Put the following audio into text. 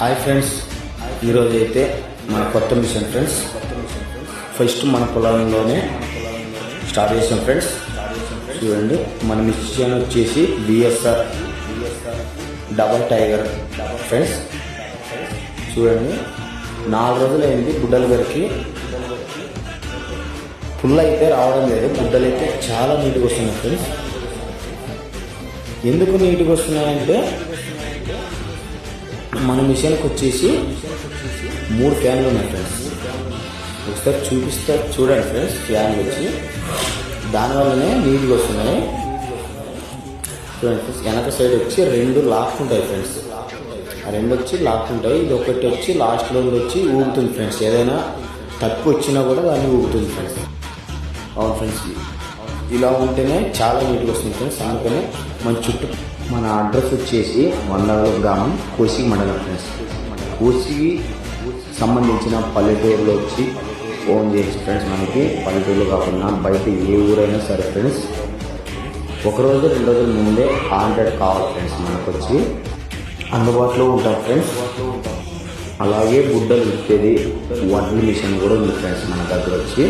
Hi friends, ఈరోజు అయితే మన కొత్త మిషన్ ఫ్రెండ్స్. ఫస్ట్ మన పొలంలోనే స్టార్ట్ చేసాం ఫ్రెండ్స్. చూడండి, మన మిషన్ వచ్చేసి బిఎస్ఆర్ డబల్ టైగర్ ఫ్రెండ్స్. చూడండి, 4 రోజులు అయింది గుడ్డల గారికి. పుల్ల అయితే రావడం లేదు, గుడ్డలు అయితే చాలా నీట్గా వస్తున్నాయి ఫ్రెండ్స్. ఎందుకు నీట్గా వస్తున్నాయంటే మన మిషన్కి వచ్చేసి 3 ఫ్యాన్లు ఉన్నాయి ఫ్రెండ్స్. ఒకసారి చూపిస్తారు చూడండి ఫ్రెండ్స్. ఫ్యాన్లు వచ్చి దానివల్లనే నీట్గా వస్తున్నాయి. చూడండి ఫ్రెండ్స్, వెనక సైడ్ వచ్చి 2 లాక్ ఉంటాయి ఫ్రెండ్స్. ఆ 2 వచ్చి లాక్ ఉంటాయి. ఇది ఒకటి వచ్చి లాస్ట్లో వచ్చి ఊగుతుంది ఫ్రెండ్స్. ఏదైనా తక్కువ వచ్చినా కూడా దాన్ని ఊగుతుంది ఫ్రెండ్స్. అవును ఫ్రెండ్స్, ఇలా ఉంటేనే చాలా నీట్గా వస్తుంది ఫ్రెండ్స్. అందుకనే మన అడ్రస్ వచ్చేసి 100 గ్రామం కోసి మండలం ఫ్రెండ్స్. కోసికి సంబంధించిన పల్లెటూరులో వచ్చి ఫోన్ చేయొచ్చు ఫ్రెండ్స్. మనకి పల్లెటూరులో కాకుండా బయట ఏ ఊరైనా సరే ఫ్రెండ్స్, 1 రోజు 2 రోజుల ముందే కాంటాక్ట్ కావాలి ఫ్రెండ్స్. మనకు వచ్చి అందుబాటులో ఉంటాం ఫ్రెండ్స్. అలాగే గుడ్డలు ఇచ్చేది వడ్ల మిషన్ కూడా ఉంది ఫ్రెండ్స్ మన దగ్గర వచ్చి.